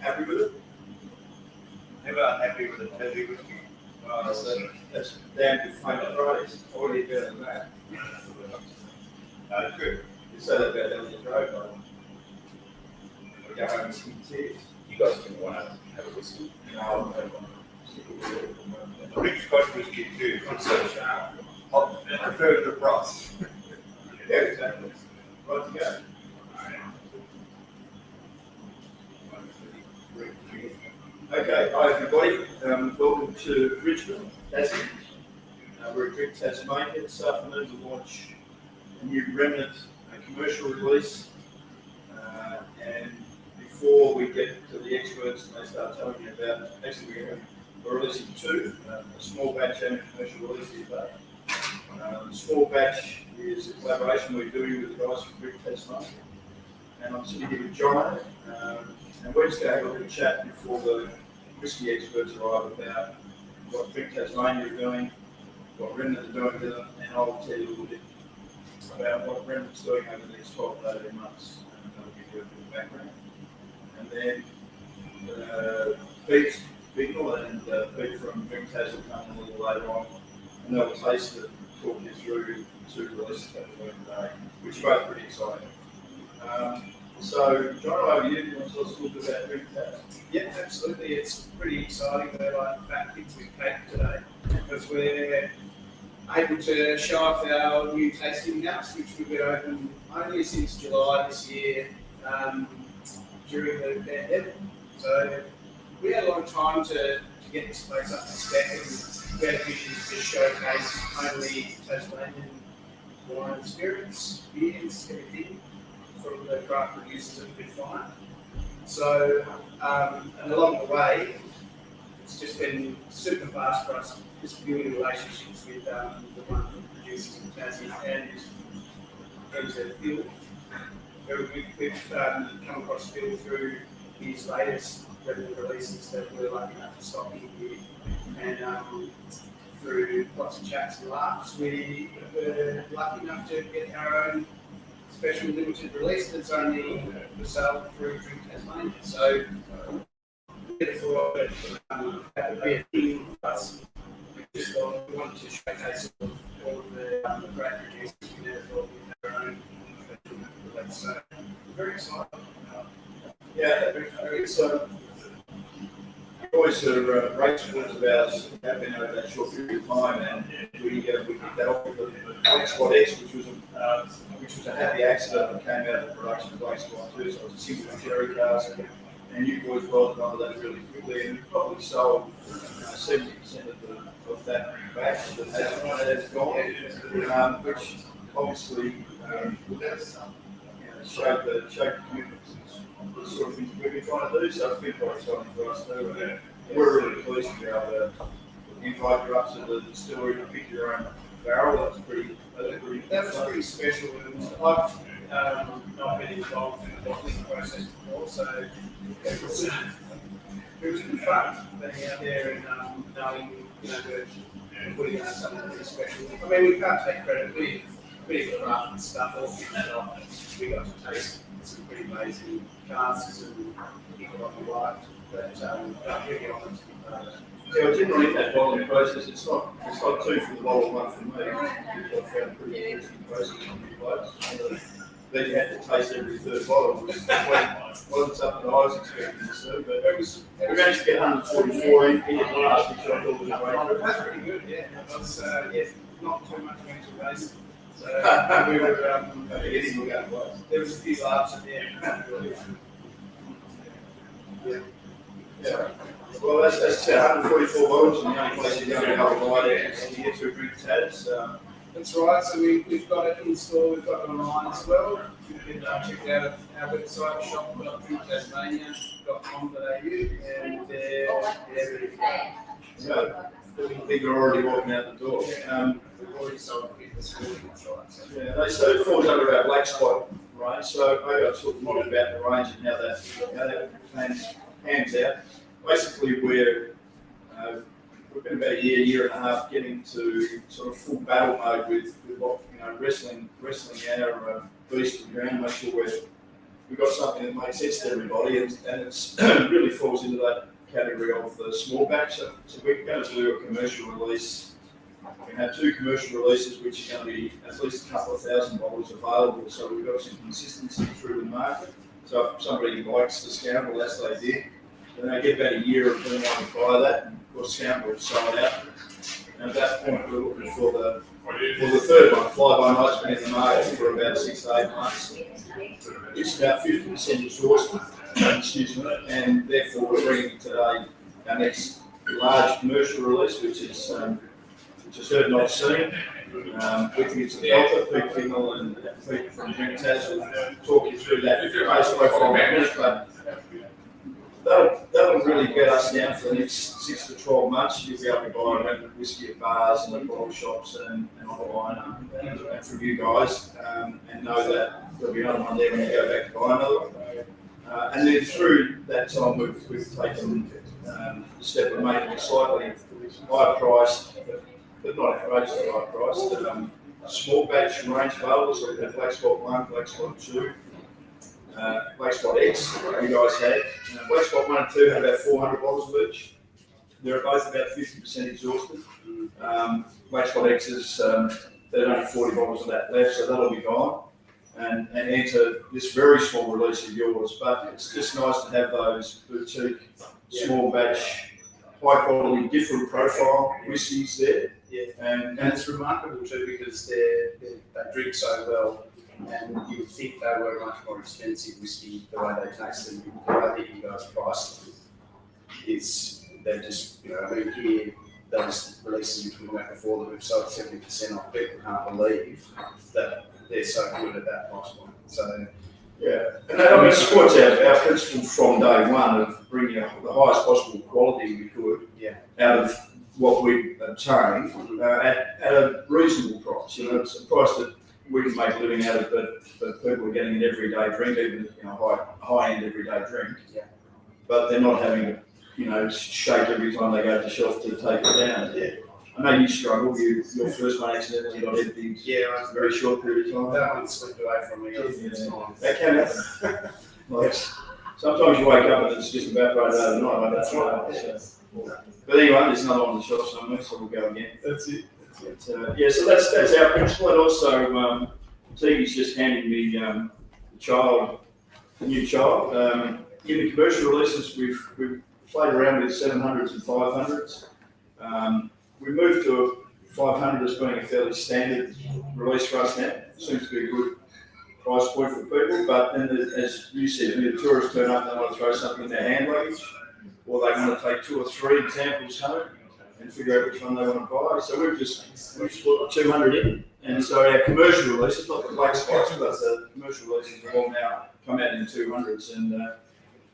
Happy with it? Never unhappy with a Tassie whiskey. That's damn good flavor praise. What do you better than that? It's good. You say that about down the road, though. We go home and sing tears. You guys didn't want to have a whiskey? No, I don't want I drink Scotch whiskey too. It's so sharp. I prefer the Ross. Yeah, exactly. Right to go. Okay, hi everybody. Welcome to Richmond, Tasmania. We're at Drink Tasmania. This afternoon we launch a new Remnant commercial release. And before we get to the experts and they start telling you about, actually we're releasing two, a small batch and a commercial release today. The small batch is a collaboration we're doing with the guys from Drink Tasmania. And I'm sitting here with John, and we're just going to have a little chat before the whisky experts arrive about what Drink Tasmania are doing, what Remnant are doing with them, and I'll tell you a little bit about what Remnant's doing over the next 12 to 18 months, and that'll give you a bit of background. And then Pete Bignell and Pete from Drink Tas will come in a little later on, and they'll taste it and talk you through two releases that we're doing today, which are both pretty exciting. So, John, over you. Do you want to tell us a little bit about Drink Tas? Yeah, absolutely. It's pretty exciting. We're like fat kids with cake today because we're able to show off our new tasting house, which we've been open only since July this year during the pandemic. So we had a long time to get this place up to spec, and we had a vision to just showcase only Tasmanian wine and spirits, beers, everything from the craft producers that we could find. So, and along the way, it's just been super fast for us, just building relationships with the one producers in Tassie and to Phil. We've come across Phil through his latest Remnant releases that we're lucky enough to stock in here, and through lots of chats and laughs, we were lucky enough to get our own special limited release that's only for sale through Drink Tasmania. So, therefore, that would be a thing for us. We just wanted to showcase all of the great producers we never thought we had our own special release. So, very excited. Yeah, very excited. Always great supporters of ours have been over that short period of time, and we kicked that off with the Black Spot X, which was a happy accident that came out of the production of Black Spot 2. So it was a single cherry cask, and you boys rolled onto that really quickly, and we probably sold 70% of that batch that has gone, which obviously showed the commitment. The sort of things we've been trying to do, so it's been quite exciting for us too. And we're really pleased to be able to invite you up to the distillery and pick your own barrel. That was pretty special. I've not been involved in the bottling process before, so it was good fun being out there and knowing, we're putting out something really special. I mean, we can't take credit. We crafted stuff off. We got to taste some pretty amazing casks and people on the right, but really honoured to be part of that. Yeah, I didn't read that bottling process. It's not two for the bottle, one for me. Which I found pretty interesting process on you blokes. Then you had to taste every third bottle, which wasn't something I was expecting to see. But we managed to get 144 in the last, which I thought was great. That's pretty good, yeah. It was, not too much mental base. So we were there was a few laughs at the end. Yeah. Well, that's 144 bottles, and the only place you're going to have a buy it is here to Drink Tas. That's right. So we've got it in store. We've got it online as well. You can check it out at our website, shop.drinktasmania.com.au, and they're ready to go. So, I think you're already walking out the door. We've already sold it this morning. Yeah, they so it falls under our Black Spot range. So maybe I'll talk a little bit about the range and how that pans out. Basically, we've been about a year and a half getting to sort of full battle mode with what wrestling our beast to the ground, make sure we're we've got something that makes sense to everybody, and it's really falls into that category of the small batch. So we're going to do a commercial release. We have 2 commercial releases, which are going to be at least a couple of thousand bottles available. So we've got some consistency through the market. So if somebody likes the Scoundrel, as they did, then they get about a year of being able to buy that, and of course Scoundrel sold out. And at that point, we're looking for the third one. Fly by Night's been in the market for about 6 to 8 months. It's about 50% exhausted, excuse me, and therefore we're bringing today our next large commercial release, which is heard not seen. We think it's a belter. Pete Kimmel and Pete from Remnant will talk you through that base profile in a minute, but that'll really get us down for the next 6 to 12 months. You'll be able to buy a Remnant whiskey at bars and at bottle shops and online and from you guys, and know that there'll be another one there when you go back to buy another one. And then through that time, we've taken the step of making it slightly higher priced, but not outrageously high priced. Small batch range available, so we've got Black Spot 1, Black Spot 2, Black Spot X, you guys had. Black Spot 1 and 2 had about 400 bottles of each. They're both about 50% exhausted. Black Spot X is, there's only 40 bottles of that left, so that'll be gone. And enter this very small release of yours, but it's just nice to have those boutique, small batch, high quality, different profile whiskies there. Yeah, and it's remarkable too because they drink so well, and you would think they were a much more expensive whiskey the way they taste them. I think you guys priced them is they're just, I mean, here those releases you talking about before that we've sold 70% off, people can't believe that they're so good at that price point. So yeah, and that supports our principle from day one of bringing the highest possible quality we could out of what we obtain at a reasonable price. It's a price that we can make a living out of, but people are getting an everyday drink, even high-end everyday drink. Yeah. But they're not having to, shake every time they go to the shelf to take it down. Yeah. I know you struggle. Your first one accidentally got emptied. Yeah, in a very short period of time. That one slipped away from me. That can happen. Sometimes you wake up and it's just evaporated overnight. That's right. But anyway, there's another one on the shelf somewhere, so we'll go again. That's it. So that's our principle. And also, Tigi's just handed me a new child. In the commercial releases, we've played around with 700s and 500s. We moved to a 500 as being a fairly standard release for us now. Seems to be a good price point for people, but then as you said, the tourists turn up and they want to throw something in their hand luggage, or they want to take 2 or 3 examples home and figure out which one they want to buy. So we've put 200 in, and so our commercial releases, not the black spots, but the commercial releases have all now come out in 200s, and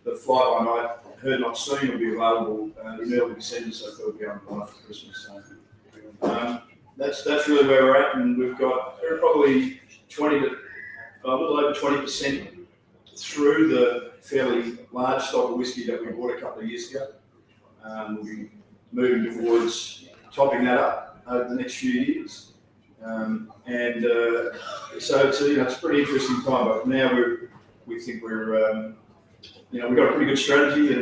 the Fly by Night Heard Not Seen will be available in early December, so they'll be on for Christmas. So that's really where we're at, and we've got probably a little over 20% through the fairly large stock of whiskey that we bought a couple of years ago. We'll be moving towards topping that up over the next few years. So it's a pretty interesting time, but now we think we've got a pretty good strategy,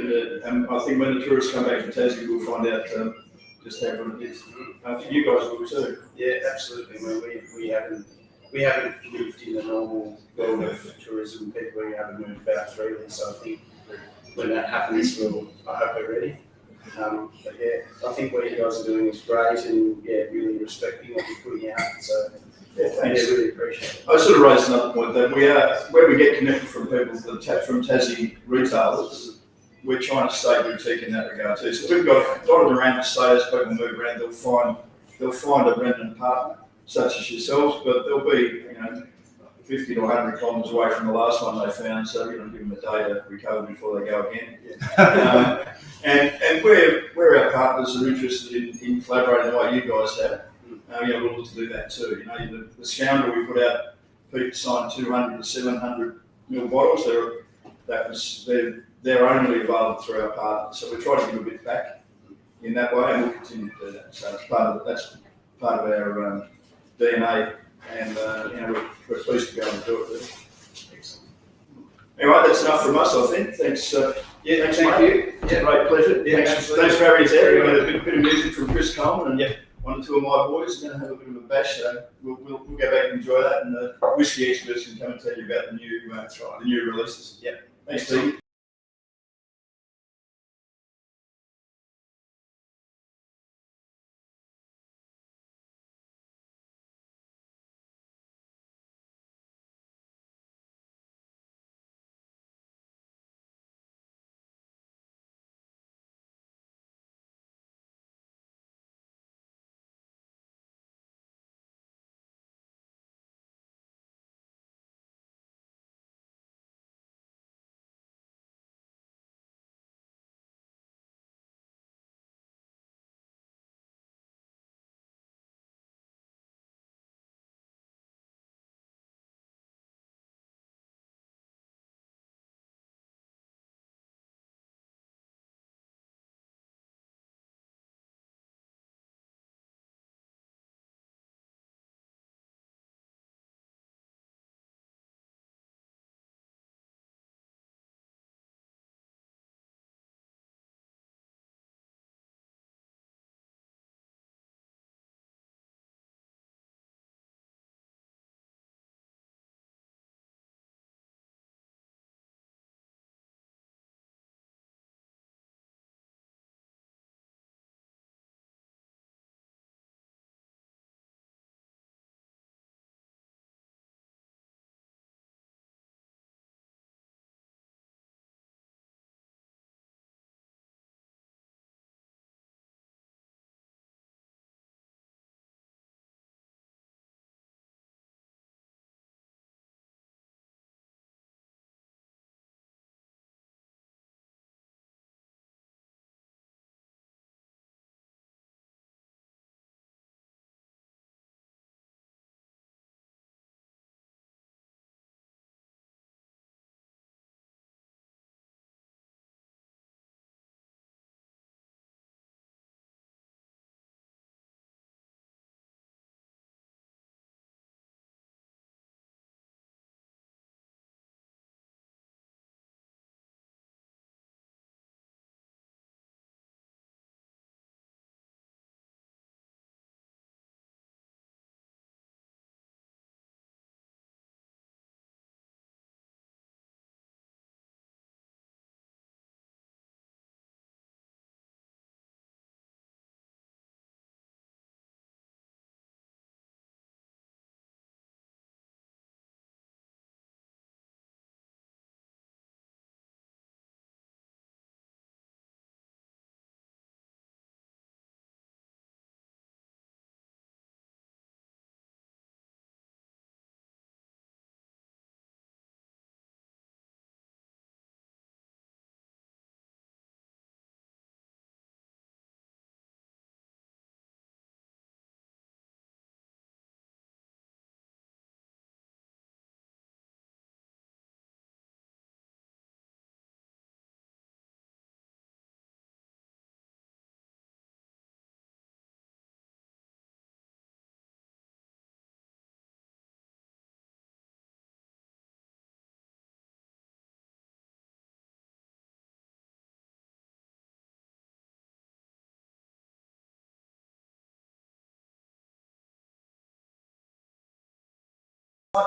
and I think when the tourists come back from Tassie, we'll find out just how good it is. I think you guys will too. Yeah, absolutely. Well, we haven't lived in the normal world of tourism. We haven't moved about freely, so I think when that happens, I hope we're ready. But yeah, I think what you guys are doing is great, and really respecting what you're putting out. So thanks. Really appreciate it. I sort of raised another point that where we get connected from people from Tassie retailers, we're trying to stay boutique in that regard too. So we've got dotted around the state as people move around, they'll find a Remnant partner such as yourselves, but they'll be 50 to 100 kilometres away from the last one they found, so give them a day to recover before they go again. And where our partners are interested in collaborating the way you guys have, we'll look to do that too. The Scoundrel we put out, Pete signed 200 to 700 ml bottles. They're only available through our partners, so we try to give a bit back in that way, and we'll continue to do that. So that's part of our DNA, and we're pleased to be able to do it. Excellent. Anyway, that's enough from us, I think. Thanks. Yeah, Thanks, thank mate. you. It's a Yeah. great pleasure. Yeah, Thanks, absolutely. thanks for having us out. We got a bit of music from Chris Coleman and Yeah. one or two of my boys are going to have a bit of a bash. So we'll go back and enjoy that, and the whiskey experts can come and tell you about the new releases. Yeah. Thanks, Steve.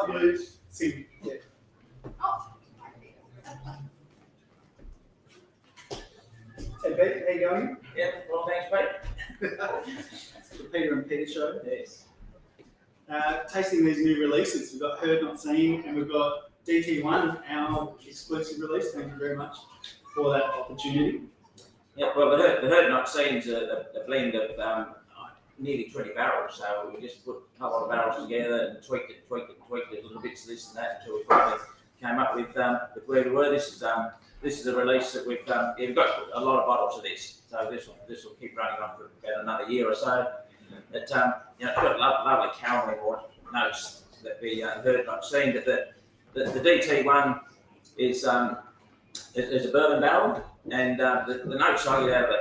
Please. See. Yeah. Hey, Pete, how you going? Yeah, well, thanks, mate. It's the Peter and Peter show. Yes. Tasting these new releases. We've got Heard Not Seen and we've got DT1, our exclusive release. Thank you very much for that opportunity. Yeah, well, the Heard Not Seen's a blend of nearly 20 barrels, so we just put a couple of barrels together and tweaked it, little bits of this and that until we finally came up with where we were. This is a release that we've got a lot of bottles of this, so this will keep running on for about another year or so. But it's got lovely caramel notes that we Heard Not Seen. But the DT1 is a bourbon barrel, and the notes I get out of it,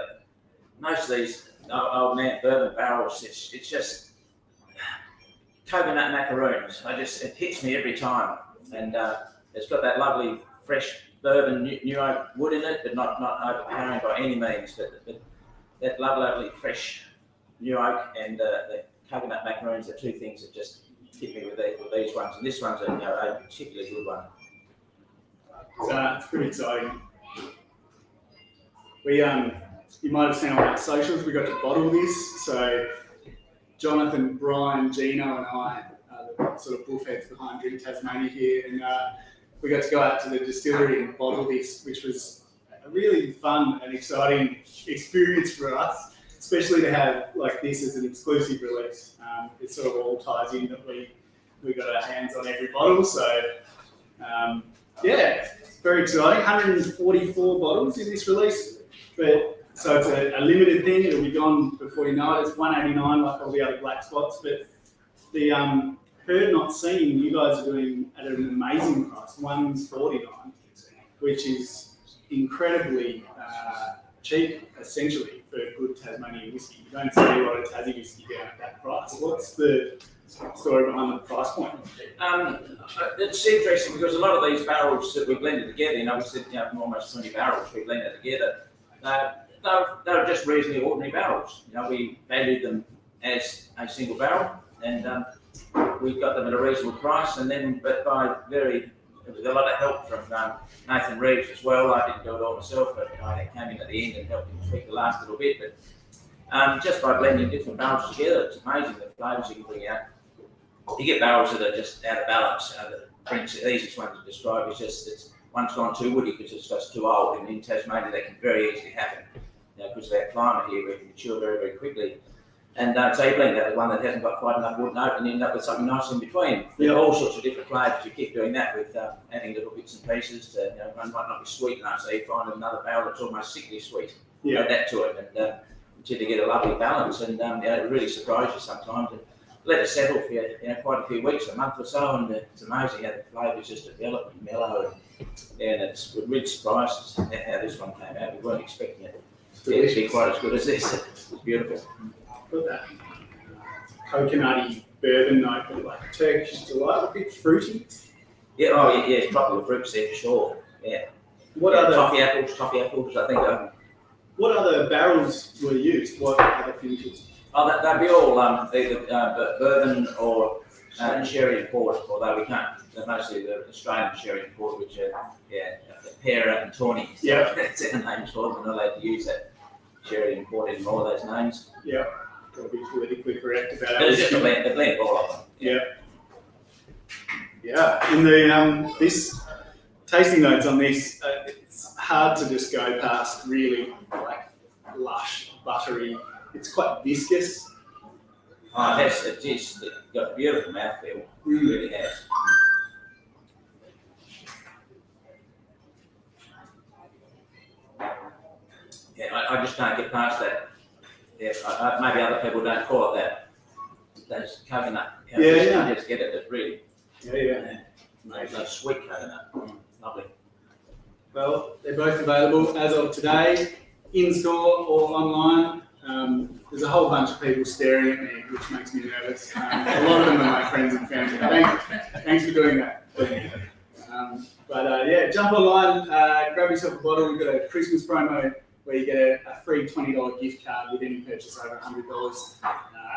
most of these old man bourbon barrels, it's just coconut macaroons. It hits me every time, and it's got that lovely fresh bourbon new oak wood in it, but not overpowering by any means. But that lovely fresh new oak and the coconut macaroons are two things that just hit me with these ones. And this one's a particularly good one. It's pretty exciting. We you might have seen on our socials, we got to bottle this. So Jonathan, Brian, Gino, and I are the sort of bullheads behind Drink Tasmania here, and we got to go out to the distillery and bottle this, which was a really fun and exciting experience for us, especially to have like this as an exclusive release. It sort of all ties in that we got our hands on every bottle. So yeah, it's very exciting. 144 bottles in this release, but so it's a limited thing. It'll be gone before you know it. It's $189 like all the other black spots, but the Heard Not Seen, you guys are doing at an amazing price, $149, which is incredibly cheap, essentially, for good Tasmanian whiskey. You don't see a lot of Tassie whiskey down at that price. What's the story behind the price point? It's interesting because a lot of these barrels that we blended together, we said almost 20 barrels we blended together. They were just reasonably ordinary barrels. We valued them as a single barrel, and we got them at a reasonable price. And then, but there was a lot of help from Nathan Reeves as well. I didn't do it all myself, but I came in at the end and helped him tweak the last little bit. But just by blending different barrels together, it's amazing the flavours you can bring out. You get barrels that are just out of balance. The easiest one to describe is just one's gone too woody because it's just too old. And in Tasmania, that can very easily happen because of our climate here, we can mature very, very quickly. And so you blend that with one that hasn't got quite enough wood note and you end up with something nice in between. Yeah. All sorts of different flavours. You keep doing that with adding little bits and pieces to, one might not be sweet enough, so you find another barrel that's almost sickly sweet. Yeah. Add that to it and until you get a lovely balance. And it really surprises you sometimes. And let it settle for quite a few weeks, a month or so, and it's amazing how the flavours just develop and mellow. And it's really surprised how this one came out. We weren't expecting it to be quite as good as this. It's beautiful. Got that coconutty bourbon note, but like Turkish delight, a bit fruity. Yeah, it's tropical fruits there for sure. Yeah. What other toffee apples, I think. What other barrels were used? What other finishes? They'd be all either bourbon or sherry and port, although we can't. They're mostly the Australian sherry and port, which are Pera and Tawny. So Yeah. that's our names for them. We're not allowed to use that sherry and port anymore. Those names. Yeah. Got to be politically correct about But it's it. just a blend of all of them. Yeah. Yeah. In the this tasting notes on this, it's hard to just go past really like lush, buttery. It's quite viscous. It's got a beautiful mouthfeel. It really has. Yeah, I just can't get past that. Yeah, maybe other people don't call it that. Those coconut. Yeah. You just get it. It's really Yeah. like sweet coconut. Lovely. Well, they're both available as of today, in store or online. There's a whole bunch of people staring at me, which makes me nervous. A lot of them are my friends and family. Thanks for doing that. But jump online, grab yourself a bottle. We've got a Christmas promo where you get a free $20 gift card with any purchase over $100.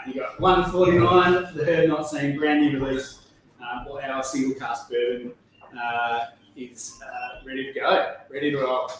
You got $149 for the Heard Not Seen brand new release. Our single cask bourbon is ready to go, ready to roll.